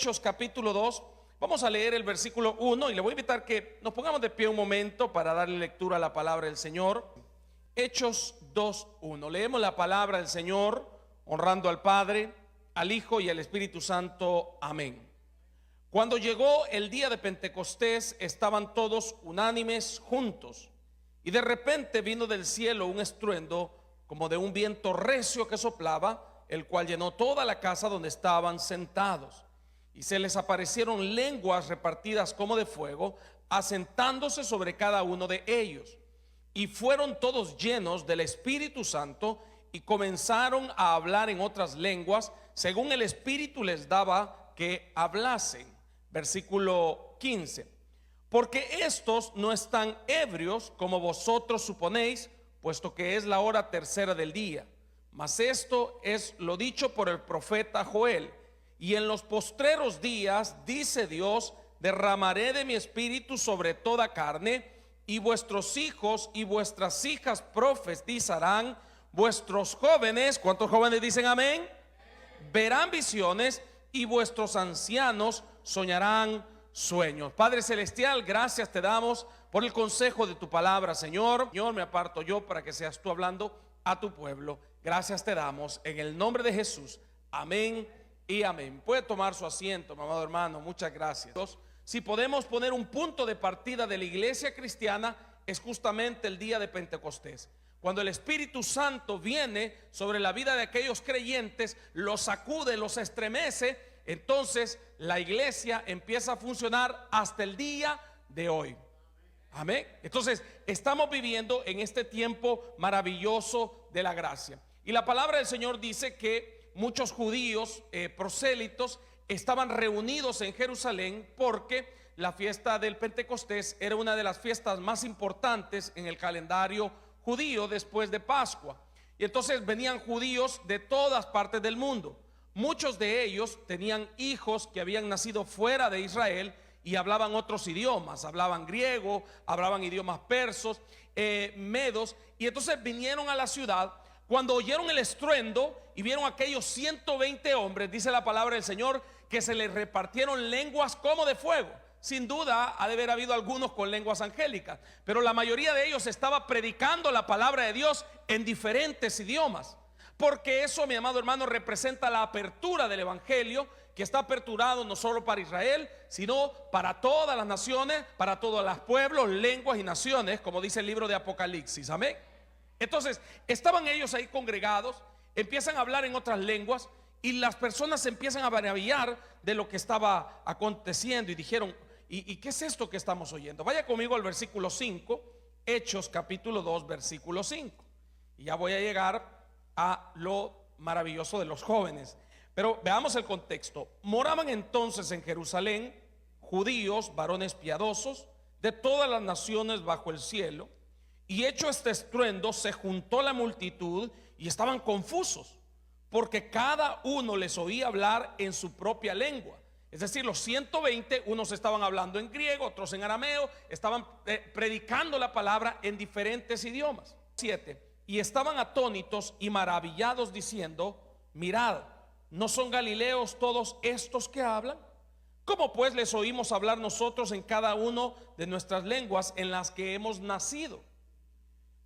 Hechos capítulo 2. Vamos a leer el versículo 1 y le voy a invitar que nos pongamos de pie un momento para darle lectura a la palabra del Señor. Hechos 2:1. Leemos la palabra del Señor honrando al Padre, al Hijo y al Espíritu Santo. Amén. Cuando llegó el día de Pentecostés, estaban todos unánimes juntos, y de repente vino del cielo un estruendo como de un viento recio que soplaba, el cual llenó toda la casa donde estaban sentados. Y se les aparecieron lenguas repartidas como de fuego, asentándose sobre cada uno de ellos. Y fueron todos llenos del Espíritu Santo y comenzaron a hablar en otras lenguas, según el Espíritu les daba que hablasen. Versículo 15. Porque estos no están ebrios como vosotros suponéis, puesto que es la hora tercera del día. Mas esto es lo dicho por el profeta Joel. Y en los postreros días, dice Dios, derramaré de mi espíritu sobre toda carne, y vuestros hijos y vuestras hijas profetizarán, vuestros jóvenes, ¿cuántos jóvenes dicen amén? Verán visiones, y vuestros ancianos soñarán sueños. Padre celestial, gracias te damos por el consejo de tu palabra, Señor. Señor, me aparto yo para que seas tú hablando a tu pueblo. Gracias te damos en el nombre de Jesús. Amén y amén. Puede tomar su asiento, mi amado hermano. Muchas gracias. Si podemos poner un punto de partida de la iglesia cristiana, es justamente el día de Pentecostés. Cuando el Espíritu Santo viene sobre la vida de aquellos creyentes, los sacude, los estremece, entonces la iglesia empieza a funcionar hasta el día de hoy. Amén. Entonces estamos viviendo en este tiempo maravilloso de la gracia. Y la palabra del Señor dice que muchos judíos prosélitos estaban reunidos en Jerusalén porque la fiesta del Pentecostés era una de las fiestas más importantes en el calendario judío después de Pascua. Y entonces venían judíos de todas partes del mundo. Muchos de ellos tenían hijos que habían nacido fuera de Israel y hablaban otros idiomas, hablaban griego, hablaban idiomas persos, medos, y entonces vinieron a la ciudad. Cuando oyeron el estruendo y vieron aquellos 120 hombres, dice la palabra del Señor, que se les repartieron lenguas como de fuego. Sin duda ha de haber habido algunos con lenguas angélicas, pero la mayoría de ellos estaba predicando la palabra de Dios en diferentes idiomas. Porque eso, mi amado hermano, representa la apertura del evangelio, que está aperturado no solo para Israel, sino para todas las naciones, para todos los pueblos, lenguas y naciones, como dice el libro de Apocalipsis. Amén. Entonces estaban ellos ahí congregados, empiezan a hablar en otras lenguas, y las personas se empiezan a maravillar de lo que estaba aconteciendo, y dijeron: ¿y qué es esto que estamos oyendo? Vaya conmigo al versículo 5, Hechos capítulo 2, versículo 5. Y ya voy a llegar a lo maravilloso de los jóvenes. Pero veamos el contexto. Moraban entonces en Jerusalén judíos, varones piadosos, de todas las naciones bajo el cielo. Y hecho este estruendo, se juntó la multitud y estaban confusos, porque cada uno les oía hablar en su propia lengua. Es decir, los 120, unos estaban hablando en griego, otros en arameo, estaban predicando la palabra en diferentes idiomas. 7. Y estaban atónitos y maravillados diciendo: mirad, ¿no son galileos todos estos que hablan? ¿Cómo pues les oímos hablar nosotros en cada uno de nuestras lenguas en las que hemos nacido?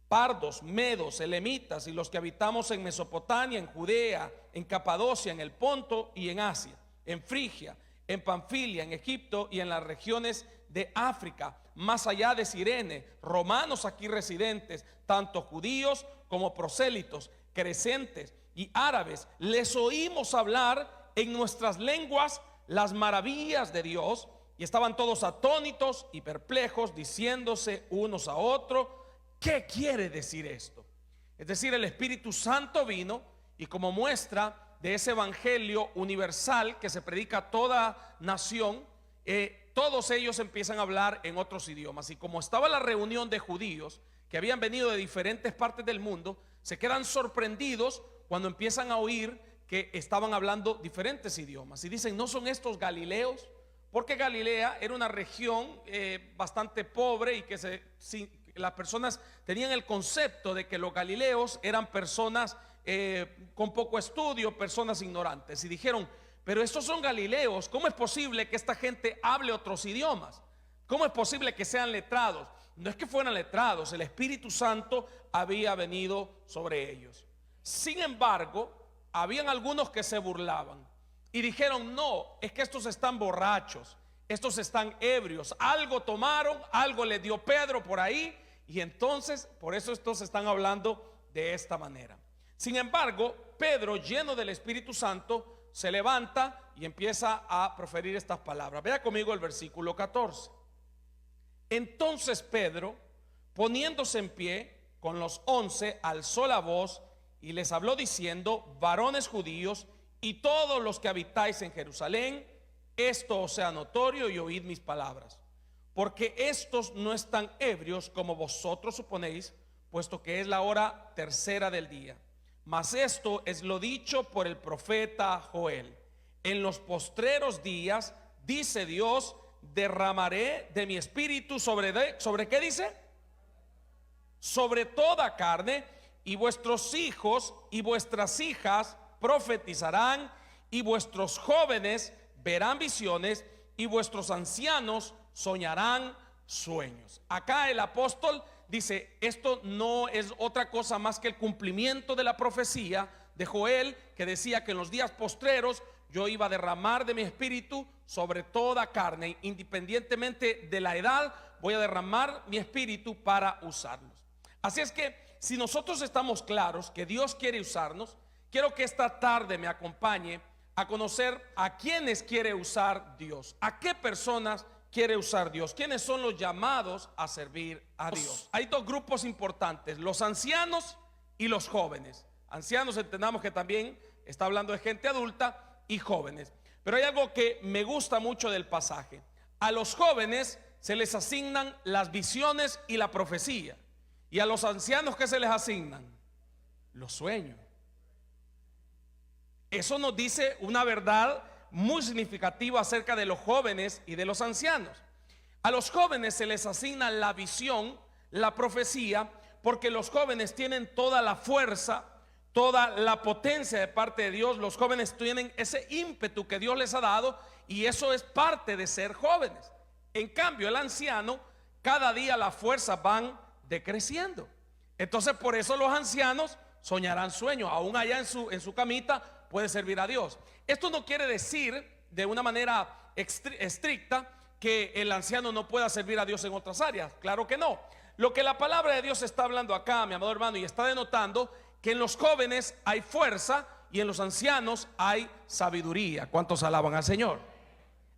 Pardos, medos, elamitas y los que habitamos en Mesopotamia, en Judea, en Capadocia, en el Ponto y en Asia, en Frigia, en Panfilia, en Egipto y en las regiones de África, más allá de Cirene, romanos aquí residentes, tanto judíos como prosélitos, crecentes y árabes, les oímos hablar en nuestras lenguas las maravillas de Dios. Y estaban todos atónitos y perplejos, diciéndose unos a otros: ¿qué quiere decir esto? Es decir, el Espíritu Santo vino, y como muestra de ese evangelio universal que se predica a toda nación, todos ellos empiezan a hablar en otros idiomas. Y como estaba la reunión de judíos que habían venido de diferentes partes del mundo, se quedan sorprendidos cuando empiezan a oír que estaban hablando diferentes idiomas. Y dicen: ¿no son estos galileos? Porque Galilea era una región bastante pobre, y que las personas tenían el concepto de que los galileos eran personas con poco estudio, personas ignorantes. Y dijeron: pero estos son galileos, ¿cómo es posible que esta gente hable otros idiomas? ¿Cómo es posible que sean letrados? No es que fueran letrados, el Espíritu Santo había venido sobre ellos. Sin embargo, habían algunos que se burlaban y dijeron: no, es que estos están borrachos, estos están ebrios, algo tomaron, algo le dio Pedro por ahí, y entonces por eso estos están hablando de esta manera. Sin embargo, Pedro, lleno del Espíritu Santo, se levanta y empieza a proferir estas palabras. Vea conmigo el versículo 14. Entonces Pedro, poniéndose en pie con los 11, alzó la voz y les habló diciendo: varones judíos y todos los que habitáis en Jerusalén, esto os sea notorio y oíd mis palabras, porque estos no están ebrios como vosotros suponéis, puesto que es la hora tercera del día. Mas esto es lo dicho por el profeta Joel: en los postreros días, dice Dios, derramaré de mi espíritu ¿sobre qué dice? Sobre toda carne, y vuestros hijos y vuestras hijas profetizarán, y vuestros jóvenes verán visiones, y vuestros ancianos soñarán sueños. Acá el apóstol dice: esto no es otra cosa más que el cumplimiento de la profecía de Joel, que decía que en los días postreros yo iba a derramar de mi espíritu sobre toda carne, independientemente de la edad, voy a derramar mi espíritu para usarlos. Así es que si nosotros estamos claros que Dios quiere usarnos, quiero que esta tarde me acompañe a conocer a quiénes quiere usar Dios, a qué personas quiere usar Dios, quiénes son los llamados a servir a Dios. Hay dos grupos importantes: los ancianos y los jóvenes. Ancianos, entendamos que también está hablando de gente adulta, y jóvenes. Pero hay algo que me gusta mucho del pasaje: a los jóvenes se les asignan las visiones y la profecía, y a los ancianos, ¿qué se les asignan? Los sueños. Eso nos dice una verdad muy significativa acerca de los jóvenes y de los ancianos. A los jóvenes se les asigna la visión, la profecía, porque los jóvenes tienen toda la fuerza, toda la potencia de parte de Dios. Los jóvenes tienen ese ímpetu que Dios les ha dado, y eso es parte de ser jóvenes. En cambio, el anciano, cada día las fuerzas van decreciendo. Entonces por eso los ancianos soñarán sueños. Aún allá en su camita puede servir a Dios. Esto no quiere decir de una manera estricta que el anciano no pueda servir a Dios en otras áreas. Claro que no. Lo que la palabra de Dios está hablando acá, mi amado hermano, y está denotando que en los jóvenes hay fuerza y en los ancianos hay sabiduría. ¿Cuántos alaban al Señor?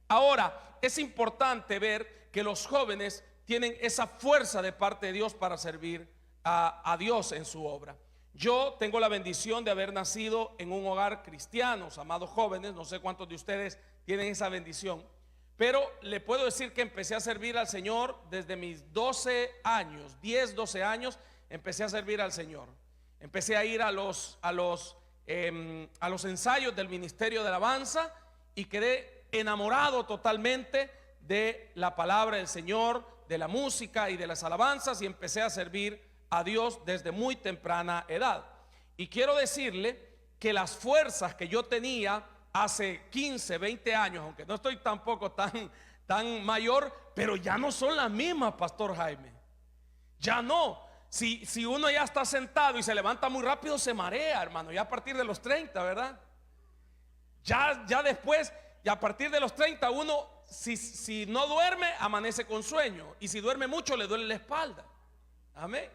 Ahora, es importante ver que los jóvenes tienen esa fuerza de parte de Dios para servir a Dios en su obra. Yo tengo la bendición de haber nacido en un hogar cristiano, amados jóvenes. No sé cuántos de ustedes tienen esa bendición, pero le puedo decir que empecé a servir al Señor desde mis 12 años, 10, 12 años, empecé a servir al Señor. Empecé a ir a los ensayos del Ministerio de Alabanza y quedé enamorado totalmente de la palabra del Señor, de la música y de las alabanzas, y empecé a servir a Dios desde muy temprana edad. Y quiero decirle que las fuerzas que yo tenía hace 15, 20 años, aunque no estoy tampoco tan mayor, pero ya no son las mismas, Pastor Jaime. Ya no. Si uno ya está sentado y se levanta muy rápido, se marea, hermano, ya a partir de los 30, ¿verdad? Ya después, y a partir de los 30 uno, si no duerme, amanece con sueño, y si duerme mucho le duele la espalda. Amén.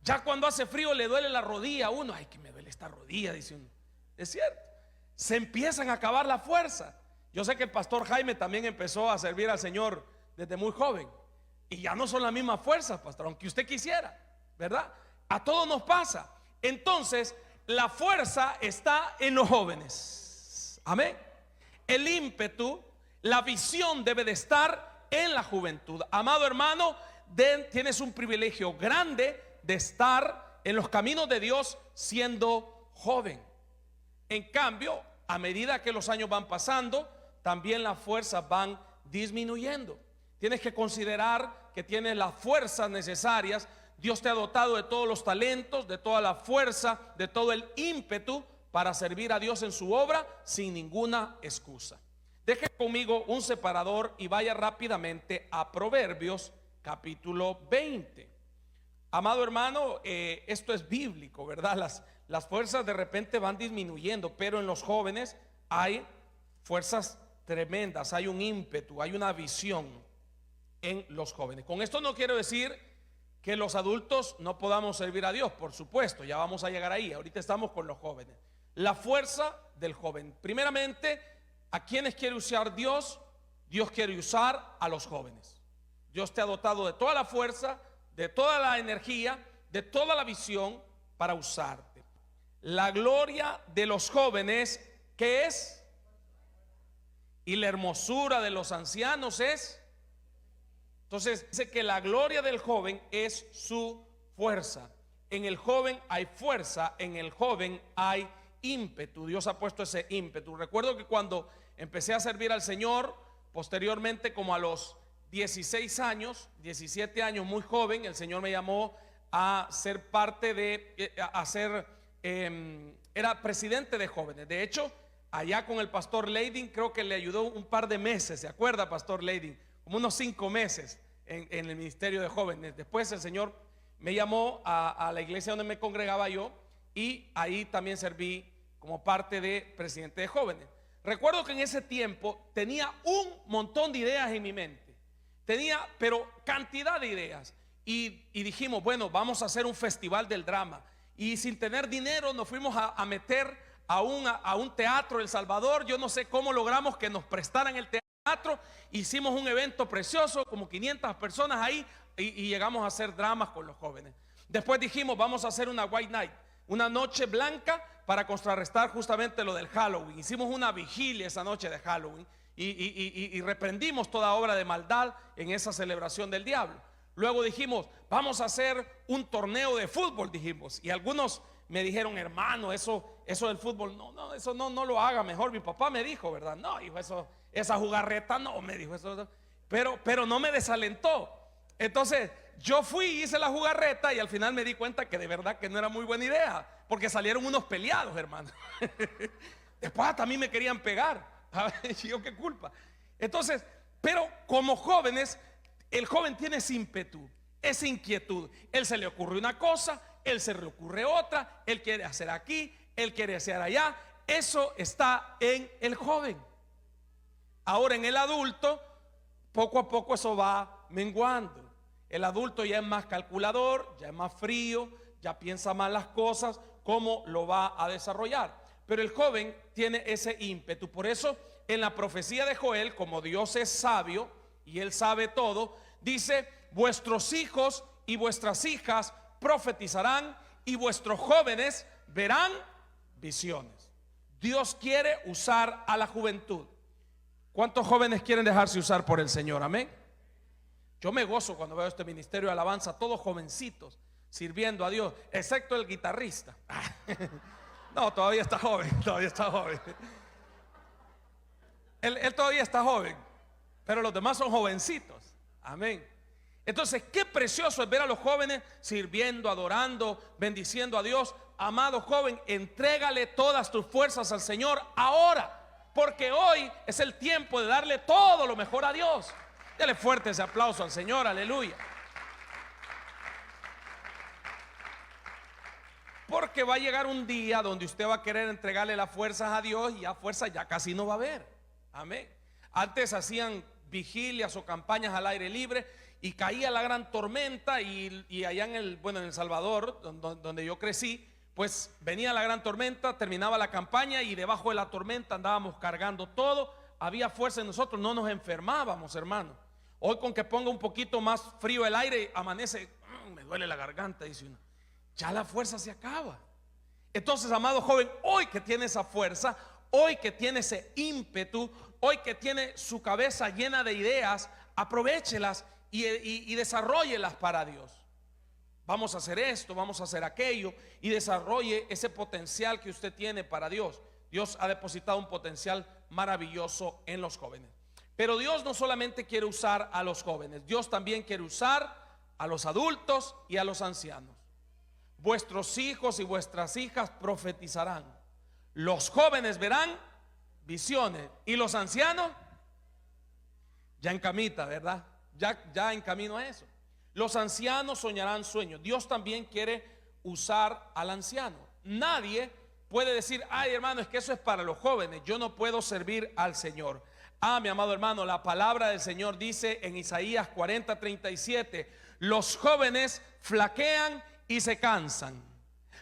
Ya cuando hace frío le duele la rodilla a uno. Ay, que me duele esta rodilla, dice uno. Es cierto. Se empiezan a acabar la fuerza. Yo sé que el pastor Jaime también empezó a servir al Señor desde muy joven, y ya no son las mismas fuerzas, pastor, aunque usted quisiera, ¿verdad? A todos nos pasa. Entonces, la fuerza está en los jóvenes. Amén. El ímpetu, la visión debe de estar en la juventud. Amado hermano, tienes un privilegio grande de estar en los caminos de Dios siendo joven. En cambio, a medida que los años van pasando, también las fuerzas van disminuyendo. Tienes que considerar que tienes las fuerzas necesarias. Dios te ha dotado de todos los talentos, de toda la fuerza, de todo el ímpetu para servir a Dios en su obra sin ninguna excusa. Deje conmigo un separador y vaya rápidamente a Proverbios capítulo 20. Amado hermano, esto es bíblico, ¿verdad? Las fuerzas de repente van disminuyendo, pero en los jóvenes hay fuerzas tremendas, hay un ímpetu, hay una visión en los jóvenes. Con esto no quiero decir que los adultos no podamos servir a Dios, por supuesto, ya vamos a llegar ahí. Ahorita estamos con los jóvenes. La fuerza del joven. Primeramente, ¿a quiénes quiere usar Dios? Dios quiere usar a los jóvenes. Dios te ha dotado de toda la fuerza, de toda la energía, de toda la visión para usarte. La gloria de los jóvenes, ¿qué es? Y la hermosura de los ancianos es. Entonces dice que la gloria del joven es su fuerza. En el joven hay fuerza, en el joven hay ímpetu. Dios ha puesto ese ímpetu. Recuerdo que cuando empecé a servir al Señor, posteriormente como a los 16 años, 17 años, muy joven, el Señor me llamó a ser parte de, era presidente de jóvenes. De hecho, allá con el pastor Leiding, creo que le ayudó un par de meses, ¿se acuerda, pastor Leiding? Como unos 5 meses en el ministerio de jóvenes. Después el Señor me llamó a la iglesia donde me congregaba yo, y ahí también serví como parte de presidente de jóvenes. Recuerdo que en ese tiempo tenía un montón de ideas en mi mente. Tenía, pero cantidad de ideas. Y dijimos, bueno, vamos a hacer un festival del drama. Y sin tener dinero nos fuimos a meter a un teatro El Salvador. Yo no sé cómo logramos que nos prestaran el teatro. Hicimos un evento precioso, como 500 personas ahí, y llegamos a hacer dramas con los jóvenes. Después dijimos, vamos a hacer una White Night, una noche blanca, para contrarrestar justamente lo del Halloween. Hicimos una vigilia esa noche de Halloween y reprendimos toda obra de maldad en esa celebración del diablo. Luego dijimos, vamos a hacer un torneo de fútbol, dijimos. Y algunos me dijeron, hermano, eso del fútbol, eso no lo haga mejor. Mi papá me dijo, ¿verdad? No, hijo, esa jugarreta no, me dijo eso. Pero no me desalentó. Entonces yo fui y hice la jugarreta, y al final me di cuenta que de verdad que no era muy buena idea, porque salieron unos peleados, hermano. Después hasta a mí me querían pegar. Yo qué culpa. Entonces, pero como jóvenes, el joven tiene ese ímpetu, esa inquietud. Él se le ocurre una cosa, él se le ocurre otra, él quiere hacer aquí, él quiere hacer allá. Eso está en el joven. Ahora en el adulto, poco a poco eso va menguando. El adulto ya es más calculador, ya es más frío, ya piensa más las cosas, cómo lo va a desarrollar. Pero el joven tiene ese ímpetu. Por eso en la profecía de Joel, como Dios es sabio y Él sabe todo, dice, vuestros hijos y vuestras hijas profetizarán, y vuestros jóvenes verán visiones. Dios quiere usar a la juventud. ¿Cuántos jóvenes quieren dejarse usar por el Señor? Amén. Yo me gozo cuando veo este ministerio de alabanza, todos jovencitos sirviendo a Dios, excepto el guitarrista. No, todavía está joven, todavía está joven. Él todavía está joven, pero los demás son jovencitos. Amén. Entonces, qué precioso es ver a los jóvenes sirviendo, adorando, bendiciendo a Dios. Amado joven, entrégale todas tus fuerzas al Señor ahora, porque hoy es el tiempo de darle todo lo mejor a Dios. Dele fuerte ese aplauso al Señor, aleluya. Porque va a llegar un día donde usted va a querer entregarle las fuerzas a Dios, y ya fuerza ya casi no va a haber. Amén. Antes hacían vigilias o campañas al aire libre, y caía la gran tormenta, y allá en El Salvador, donde yo crecí, pues venía la gran tormenta, terminaba la campaña, y debajo de la tormenta andábamos cargando todo. Había fuerza en nosotros, no nos enfermábamos, hermano. Hoy con que ponga un poquito más frío el aire, amanece, me duele la garganta, dice uno. Ya la fuerza se acaba. Entonces, amado joven, hoy que tiene esa fuerza, hoy que tiene ese ímpetu, hoy que tiene su cabeza llena de ideas, aprovéchelas y desarróllelas para Dios. Vamos a hacer esto, vamos a hacer aquello, y desarrolle ese potencial que usted tiene para Dios. Dios ha depositado un potencial maravilloso en los jóvenes. Pero Dios no solamente quiere usar a los jóvenes, Dios también quiere usar a los adultos y a los ancianos. Vuestros hijos y vuestras hijas profetizarán. Los jóvenes verán visiones y los ancianos ya en camita, ¿verdad? Ya en camino a eso. Los ancianos soñarán sueños. Dios también quiere usar al anciano. Nadie puede decir, ay hermano, es que eso es para los jóvenes, yo no puedo servir al Señor. Ah, mi amado hermano, la palabra del Señor dice en Isaías 40:37, los jóvenes flaquean y se cansan,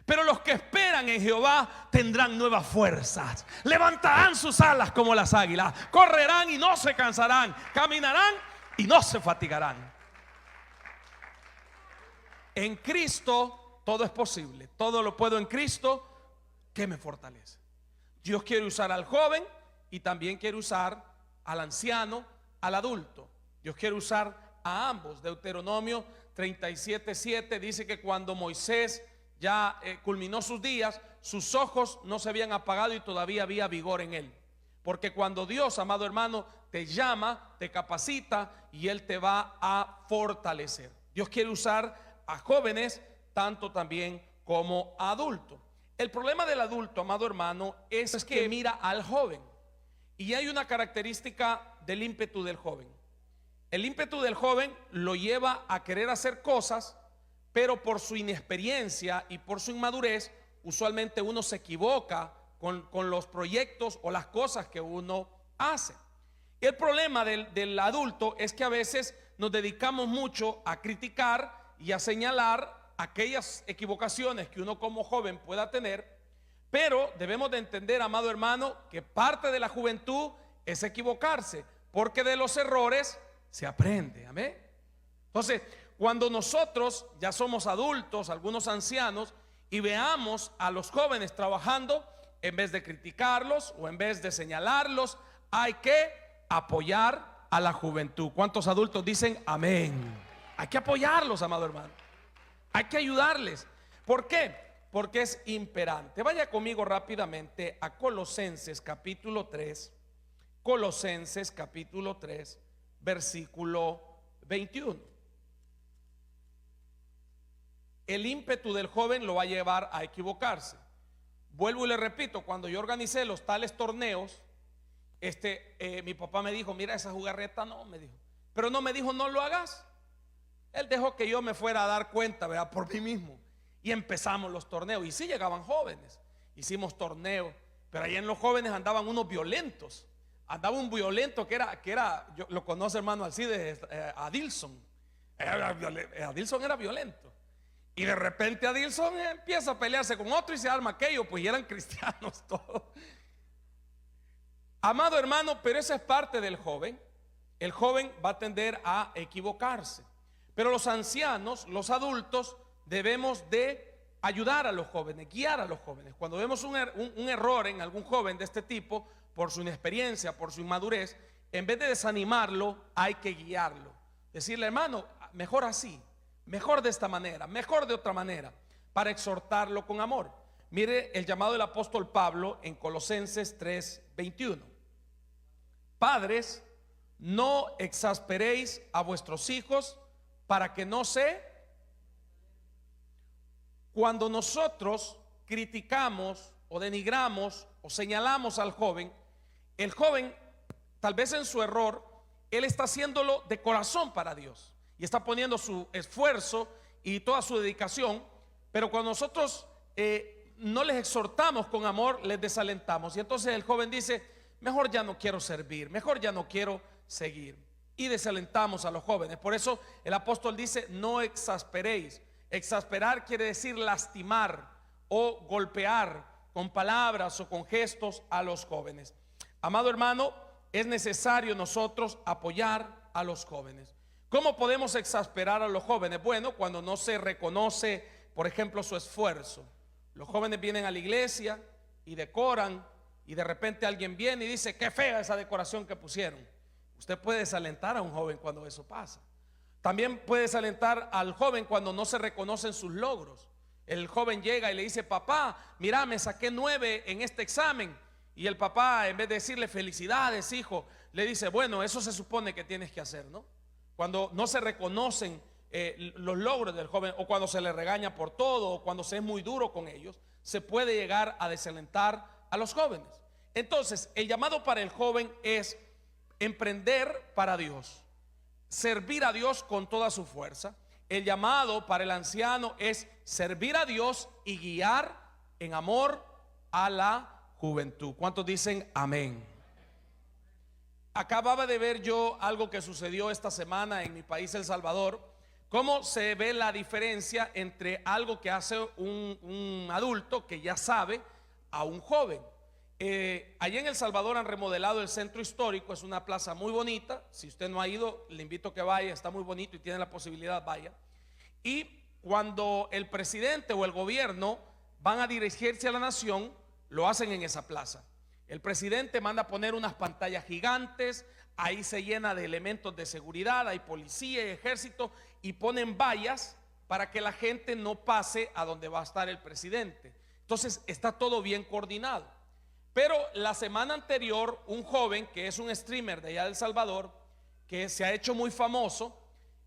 pero los que esperan en Jehová tendrán nuevas fuerzas, levantarán sus alas como las águilas, correrán y no se cansarán, caminarán y no se fatigarán. En Cristo todo es posible, todo lo puedo en Cristo que me fortalece. Dios quiere usar al joven y también quiere usar al anciano, al adulto. Dios quiere usar a ambos. Deuteronomio 37:7 dice que cuando Moisés ya culminó sus días, sus ojos no se habían apagado y todavía había vigor en él. Porque cuando Dios, amado hermano, te llama, te capacita y Él te va a fortalecer. Dios quiere usar a jóvenes tanto también como a adultos. El problema del adulto, amado hermano, es que mira al joven. Y hay una característica del ímpetu del joven. El ímpetu del joven lo lleva a querer hacer cosas, pero por su inexperiencia y por su inmadurez, usualmente uno se equivoca con los proyectos o las cosas que uno hace. El problema del adulto es que a veces nos dedicamos mucho a criticar y a señalar aquellas equivocaciones que uno como joven pueda tener, pero debemos de entender, amado hermano, que parte de la juventud es equivocarse, porque de los errores se aprende. Amén. Entonces, cuando nosotros ya somos adultos, algunos ancianos, y veamos a los jóvenes trabajando, en vez de criticarlos o en vez de señalarlos, hay que apoyar a la juventud. ¿Cuántos adultos dicen amén? Hay que apoyarlos, amado hermano. Hay que ayudarles. ¿Por qué? Porque es imperante. Vaya conmigo rápidamente a Colosenses capítulo 3. Colosenses capítulo 3, versículo 21. El ímpetu del joven lo va a llevar a equivocarse. Vuelvo y le repito, cuando yo organicé los tales torneos, mi papá me dijo, mira esa jugarreta, no, me dijo, pero no me dijo no lo hagas. Él dejó que yo me fuera a dar cuenta, ¿verdad? Por mí mismo. Y empezamos los torneos. Y sí llegaban jóvenes. Hicimos torneos. Pero ahí en los jóvenes andaban unos violentos. Andaba un violento que era yo, lo conoce hermano Alcides, Adilson. Adilson era violento. Y de repente Adilson empieza a pelearse con otro y se arma aquello. Pues ya eran cristianos todos. Amado hermano, pero esa es parte del joven. El joven va a tender a equivocarse. Pero los ancianos, los adultos, debemos de ayudar a los jóvenes, guiar a los jóvenes. Cuando vemos un error en algún joven de este tipo, por su inexperiencia, por su inmadurez, en vez de desanimarlo, hay que guiarlo. Decirle, hermano, mejor así, mejor de esta manera, mejor de otra manera, para exhortarlo con amor. Mire el llamado del apóstol Pablo en Colosenses 3:21. Padres, no exasperéis a vuestros hijos para que no se... Cuando nosotros criticamos o denigramos o señalamos al joven, el joven, tal vez en su error, él está haciéndolo de corazón para Dios y está poniendo su esfuerzo y toda su dedicación, pero cuando nosotros no les exhortamos con amor, les desalentamos. Y entonces el joven dice, mejor ya no quiero servir, mejor ya no quiero seguir. Y desalentamos a los jóvenes. Por eso el apóstol dice, no exasperéis. Exasperar quiere decir lastimar o golpear con palabras o con gestos a los jóvenes. Amado hermano, es necesario nosotros apoyar a los jóvenes. ¿Cómo podemos exasperar a los jóvenes? Bueno, cuando no se reconoce, por ejemplo, su esfuerzo. Los jóvenes vienen a la iglesia y decoran, y de repente alguien viene y dice, qué fea esa decoración que pusieron. Usted puede desalentar a un joven cuando eso pasa. También puede desalentar al joven cuando no se reconocen sus logros. El joven llega y le dice, papá, mira, me saqué 9 en este examen. Y el papá, en vez de decirle felicidades, hijo, le dice, bueno, eso se supone que tienes que hacer, ¿no? Cuando no se reconocen los logros del joven, o cuando se le regaña por todo, o cuando se es muy duro con ellos, se puede llegar a desalentar a los jóvenes. Entonces, el llamado para el joven es emprender para Dios, servir a Dios con toda su fuerza. El llamado para el anciano es servir a Dios y guiar en amor a la juventud. ¿Cuántos dicen amén? Acababa de ver yo algo que sucedió esta semana en mi país, El Salvador. Cómo se ve la diferencia entre algo que hace un adulto que ya sabe a un joven. Allí en El Salvador han remodelado el centro histórico. Es una plaza muy bonita. Si usted no ha ido, le invito a que vaya. Está muy bonito y tiene la posibilidad, vaya. Y cuando el presidente o el gobierno van a dirigirse a la nación, lo hacen en esa plaza. El presidente manda a poner unas pantallas gigantes. Ahí se llena de elementos de seguridad. Hay policía y ejército, y ponen vallas para que la gente no pase a donde va a estar el presidente. Entonces está todo bien coordinado. Pero la semana anterior, un joven que es un streamer de allá de El Salvador, que se ha hecho muy famoso,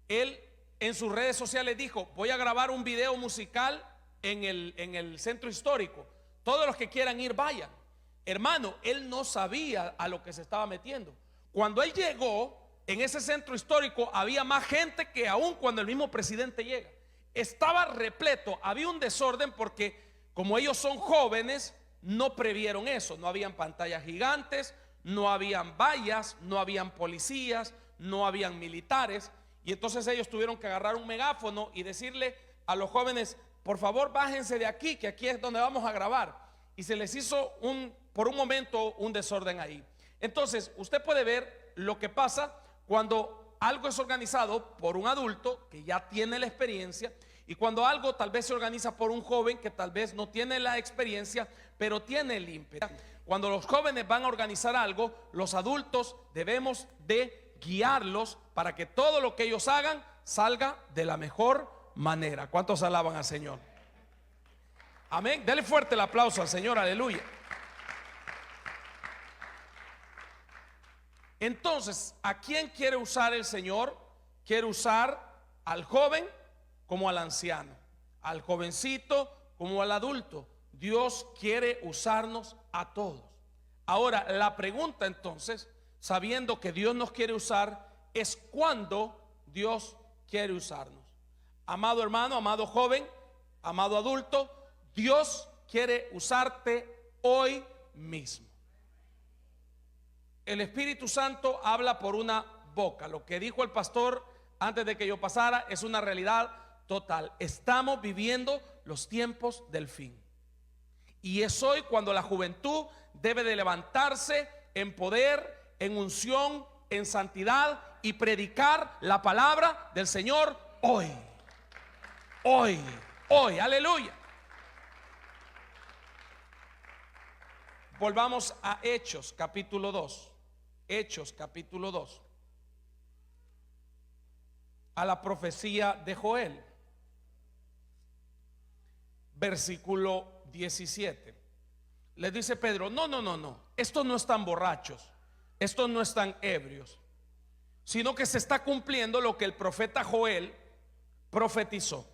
él en sus redes sociales dijo: voy a grabar un video musical en el centro histórico. Todos los que quieran ir, vayan. Hermano, él no sabía a lo que se estaba metiendo. Cuando él llegó, en ese centro histórico había más gente que aún cuando el mismo presidente llega. Estaba repleto, había un desorden porque como ellos son jóvenes, no previeron eso. No habían pantallas gigantes, no habían vallas, no habían policías, no habían militares. Y entonces ellos tuvieron que agarrar un megáfono y decirle a los jóvenes: por favor, bájense de aquí, que aquí es donde vamos a grabar. Y se les hizo por un momento un desorden ahí. Entonces usted puede ver lo que pasa cuando algo es organizado por un adulto que ya tiene la experiencia, y cuando algo tal vez se organiza por un joven que tal vez no tiene la experiencia, pero tiene el ímpetu. Cuando los jóvenes van a organizar algo, los adultos debemos de guiarlos para que todo lo que ellos hagan salga de la mejor manera. ¿Cuántos alaban al Señor? Amén. Dele fuerte el aplauso al Señor, aleluya. Entonces, ¿a quién quiere usar el Señor? Quiere usar al joven como al anciano, al jovencito como al adulto. Dios quiere usarnos a todos. Ahora, la pregunta entonces, sabiendo que Dios nos quiere usar, es cuándo Dios quiere usarnos. Amado hermano, amado joven, amado adulto, Dios quiere usarte hoy mismo. El Espíritu Santo habla por una boca. Lo que dijo el pastor antes de que yo pasara es una realidad total. Estamos viviendo los tiempos del fin. Y es hoy cuando la juventud debe de levantarse en poder, en unción, en santidad y predicar la palabra del Señor hoy. Hoy, hoy, aleluya. Volvamos a Hechos capítulo 2. Hechos capítulo 2. A la profecía de Joel. Versículo 17. Le dice Pedro: no. Estos no están borrachos. Estos no están ebrios. Sino que se está cumpliendo lo que el profeta Joel profetizó.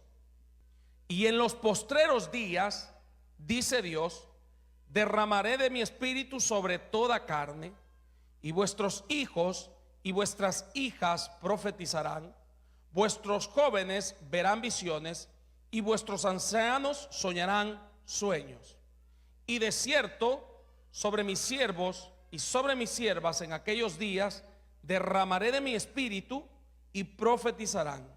Y en los postreros días, dice Dios, derramaré de mi espíritu sobre toda carne, y vuestros hijos y vuestras hijas profetizarán, vuestros jóvenes verán visiones, y vuestros ancianos soñarán sueños. Y de cierto, sobre mis siervos y sobre mis siervas en aquellos días derramaré de mi espíritu, y profetizarán.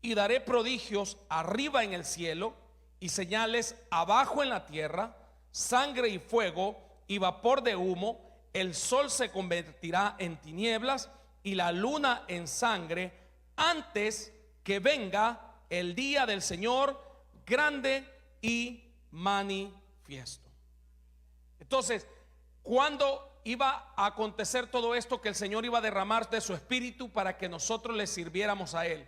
Y daré prodigios arriba en el cielo y señales abajo en la tierra, sangre y fuego y vapor de humo. El sol se convertirá en tinieblas y la luna en sangre, antes que venga el día del Señor grande y manifiesto. Entonces, ¿cuándo iba a acontecer todo esto? Que el Señor iba a derramar de su espíritu para que nosotros le sirviéramos a Él,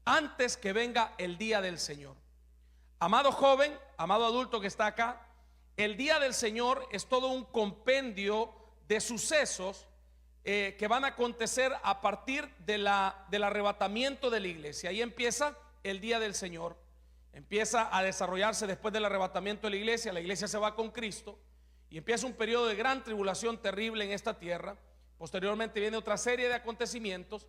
antes que venga el día del Señor. Amado joven, amado adulto que está acá, el día del Señor es todo un compendio de sucesos que van a acontecer a partir del arrebatamiento de la iglesia. Ahí empieza el día del Señor. Empieza a desarrollarse después del arrebatamiento de la iglesia. La iglesia se va con Cristo. y empieza un periodo de gran tribulación terrible en esta tierra. Posteriormente viene otra serie de acontecimientos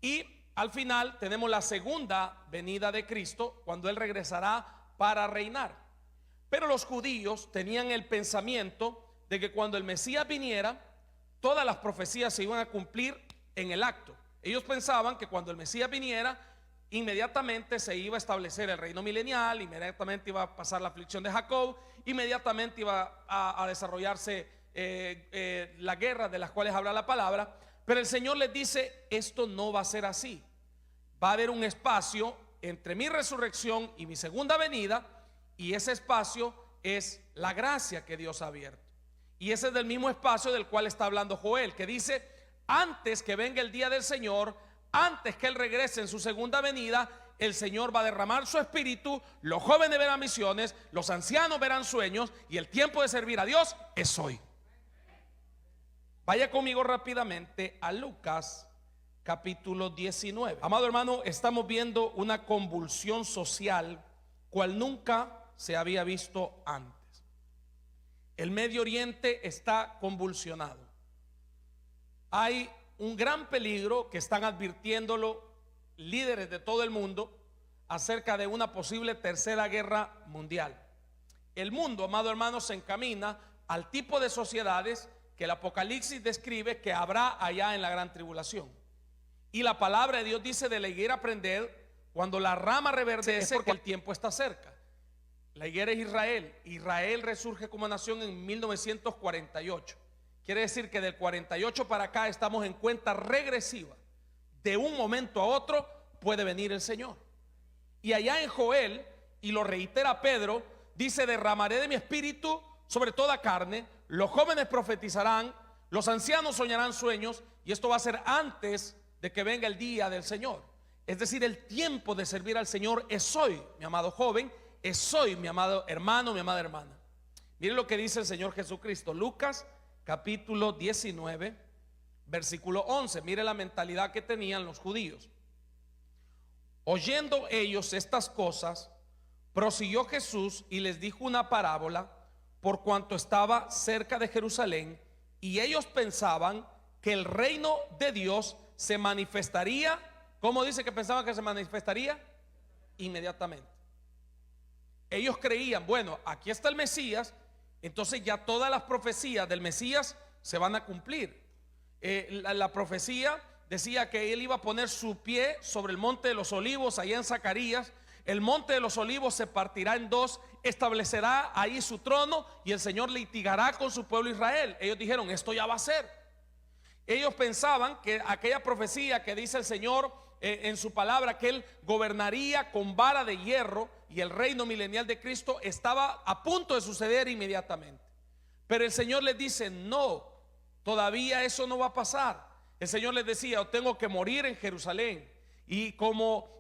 y al final tenemos la segunda venida de Cristo, cuando Él regresará para reinar. Pero los judíos tenían el pensamiento de que cuando el Mesías viniera, todas las profecías se iban a cumplir en el acto. Ellos pensaban que cuando el Mesías viniera, inmediatamente se iba a establecer el reino milenial, inmediatamente iba a pasar la aflicción de Jacob, inmediatamente iba a desarrollarse la guerra de las cuales habla la palabra. Pero el Señor les dice: esto no va a ser así. Va a haber un espacio entre mi resurrección y mi segunda venida, y ese espacio es la gracia que Dios ha abierto. Y ese es del mismo espacio del cual está hablando Joel, que dice: antes que venga el día del Señor, antes que Él regrese en su segunda venida, el Señor va a derramar su espíritu, los jóvenes verán visiones, los ancianos verán sueños, y el tiempo de servir a Dios es hoy. Vaya conmigo rápidamente a Lucas capítulo 19. Amado hermano, estamos viendo una convulsión social cual nunca se había visto antes. El Medio Oriente está convulsionado. Hay un gran peligro que están advirtiéndolo líderes de todo el mundo acerca de una posible tercera guerra mundial. El mundo, amado hermano, se encamina al tipo de sociedades que el Apocalipsis describe que habrá allá en la gran tribulación. Y la palabra de Dios dice de la higuera prender cuando la rama reverdece, porque el tiempo está cerca. La higuera es Israel. Israel resurge como nación en 1948. Quiere decir que del 48 para acá estamos en cuenta regresiva. De un momento a otro puede venir el Señor. Y allá en Joel, y lo reitera Pedro, dice: derramaré de mi espíritu sobre toda carne, los jóvenes profetizarán, los ancianos soñarán sueños, y esto va a ser antes de que venga el día del Señor. Es decir, el tiempo de servir al Señor es hoy, mi amado joven, es hoy, mi amado hermano, mi amada hermana. Miren lo que dice el Señor Jesucristo, Lucas capítulo 19, versículo 11. Mire la mentalidad que tenían los judíos. Oyendo ellos estas cosas, prosiguió Jesús y les dijo una parábola, por cuanto estaba cerca de Jerusalén, y ellos pensaban que el reino de Dios se manifestaría. ¿Cómo dice que pensaban que se manifestaría? Inmediatamente. Ellos creían: bueno, aquí está el Mesías, entonces ya todas las profecías del Mesías se van a cumplir. La profecía decía que Él iba a poner su pie sobre el monte de los olivos, allá en Zacarías. El monte de los olivos se partirá en dos, establecerá ahí su trono, y el Señor litigará con su pueblo Israel. Ellos dijeron: esto ya va a ser. Ellos pensaban que aquella profecía que dice el Señor en su palabra, que Él gobernaría con vara de hierro, y el reino milenial de Cristo estaba a punto de suceder inmediatamente. Pero el Señor les dice: no, todavía eso no va a pasar. El Señor les decía: yo tengo que morir en Jerusalén, y como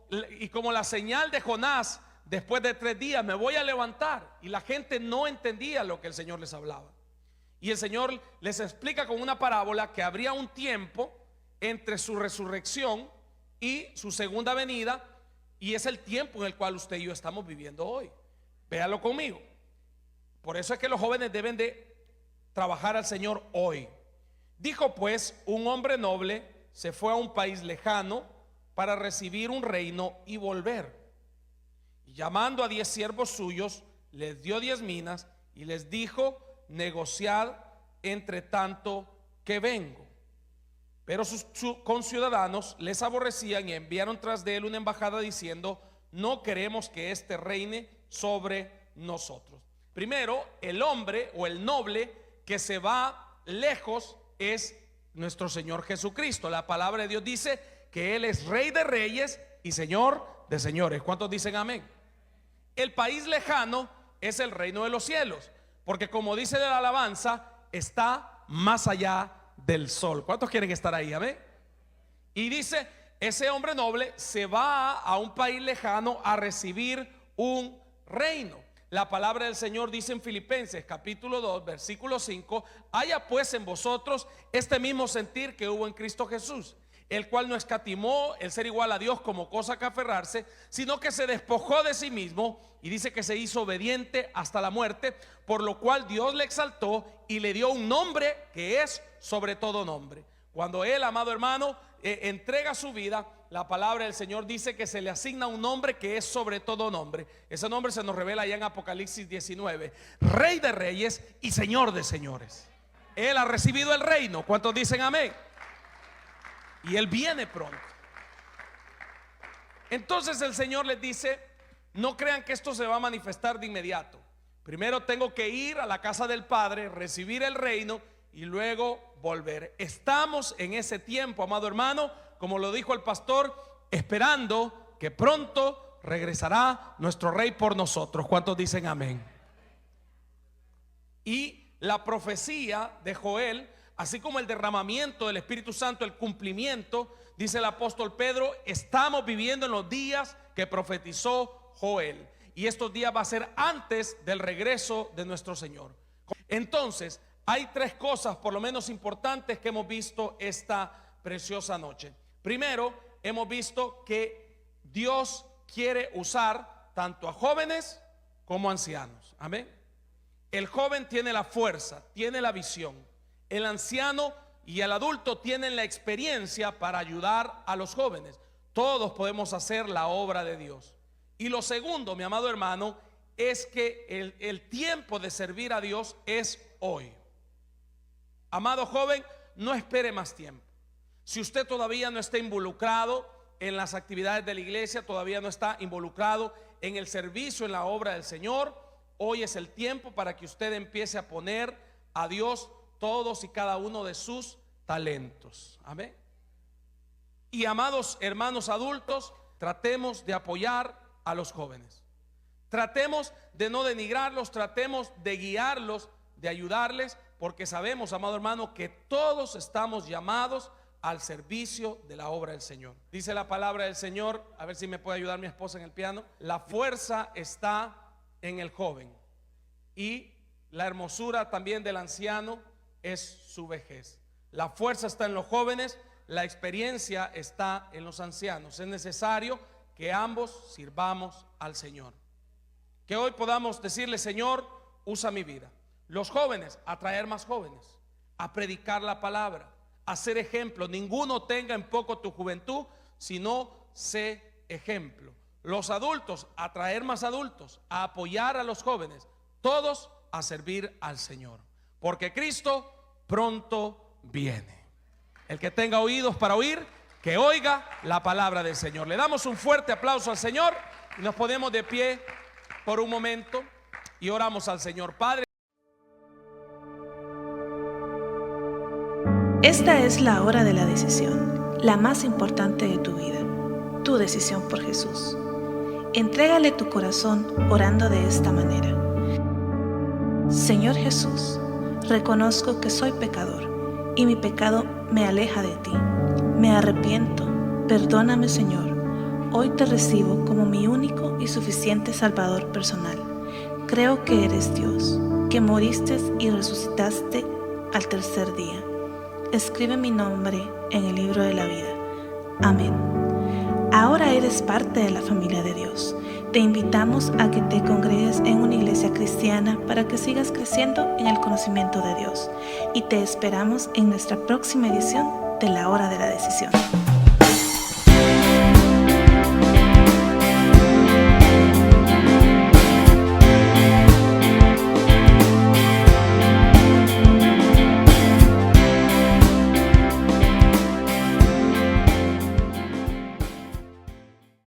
la señal de Jonás, después de 3 días me voy a levantar. Y la gente no entendía lo que el Señor les hablaba. Y el Señor les explica con una parábola que habría un tiempo entre su resurrección y su segunda venida, y es el tiempo en el cual usted y yo estamos viviendo hoy. Véalo conmigo. Por eso es que los jóvenes deben de trabajar al Señor hoy. Dijo pues: un hombre noble se fue a un país lejano para recibir un reino y volver. Y llamando a 10 siervos suyos, les dio 10 minas y les dijo: negociad entre tanto que vengo. Pero sus conciudadanos les aborrecían y enviaron tras de él una embajada diciendo: no queremos que éste reine sobre nosotros. Primero, el hombre o el noble que se va lejos es nuestro Señor Jesucristo. La palabra de Dios dice que Él es Rey de reyes y Señor de señores. ¿Cuántos dicen amén? El país lejano es el reino de los cielos, porque como dice la alabanza, está más allá del sol. ¿Cuántos quieren estar ahí? Amén. Y dice: ese hombre noble se va a un país lejano a recibir un reino. La palabra del Señor dice en Filipenses capítulo 2 versículo 5: haya pues en vosotros este mismo sentir que hubo en Cristo Jesús, el cual no escatimó el ser igual a Dios como cosa que aferrarse, sino que se despojó de sí mismo, y dice que se hizo obediente hasta la muerte, por lo cual Dios le exaltó y le dio un nombre que es sobre todo nombre. Cuando él, amado hermano, entrega su vida, la palabra del Señor dice que se le asigna un nombre que es sobre todo nombre. Ese nombre se nos revela allá en Apocalipsis 19, Rey de reyes y Señor de señores. Él ha recibido el reino. ¿Cuántos dicen amén? Y Él viene pronto. Entonces el Señor les dice: no crean que esto se va a manifestar de inmediato. Primero tengo que ir a la casa del Padre, recibir el reino y luego volver. Estamos en ese tiempo, amado hermano, como lo dijo el pastor, esperando que pronto regresará nuestro Rey por nosotros. ¿Cuántos dicen amén? Y la profecía de Joel, así como el derramamiento del Espíritu Santo, el cumplimiento, dice el apóstol Pedro, estamos viviendo en los días que profetizó Joel. Y estos días va a ser antes del regreso de nuestro Señor. Entonces, hay tres cosas por lo menos importantes que hemos visto esta preciosa noche. Primero, hemos visto que Dios quiere usar tanto a jóvenes como a ancianos. Amén. El joven tiene la fuerza, tiene la visión. El anciano y el adulto tienen la experiencia para ayudar a los jóvenes. Todos podemos hacer la obra de Dios. Y lo segundo, mi amado hermano, es que el tiempo de servir a Dios es hoy. Amado joven, no espere más tiempo. Si usted todavía no está involucrado en las actividades de la iglesia, todavía no está involucrado en el servicio, en la obra del Señor, hoy es el tiempo para que usted empiece a poner a Dios todos y cada uno de sus talentos. Amén. Y amados hermanos adultos, tratemos de apoyar a los jóvenes. Tratemos de no denigrarlos, tratemos de guiarlos, de ayudarles, porque sabemos, amado hermano, que todos estamos llamados al servicio de la obra del Señor. Dice la palabra del Señor, a ver si me puede ayudar mi esposa en el piano: la fuerza está en el joven y la hermosura también del anciano es su vejez. La fuerza está en los jóvenes, la experiencia está en los ancianos. Es necesario que ambos sirvamos al Señor. Que hoy podamos decirle: Señor, usa mi vida. Los jóvenes, a traer más jóvenes, a predicar la palabra, a ser ejemplo. Ninguno tenga en poco tu juventud, sino sé ejemplo. Los adultos, a traer más adultos, a apoyar a los jóvenes, todos a servir al Señor, porque Cristo pronto viene. El que tenga oídos para oír, que oiga la palabra del Señor. Le damos un fuerte aplauso al Señor y nos ponemos de pie por un momento y oramos al Señor. Padre, esta es la hora de la decisión, la más importante de tu vida, tu decisión por Jesús. Entrégale tu corazón orando de esta manera: Señor Jesús, reconozco que soy pecador y mi pecado me aleja de ti. Me arrepiento, perdóname, Señor. Hoy te recibo como mi único y suficiente Salvador personal. Creo que eres Dios, que moriste y resucitaste al tercer día. Escribe mi nombre en el libro de la vida. Amén. Ahora eres parte de la familia de Dios. Te invitamos a que te congregues en una iglesia cristiana para que sigas creciendo en el conocimiento de Dios. Y te esperamos en nuestra próxima edición de La Hora de la Decisión.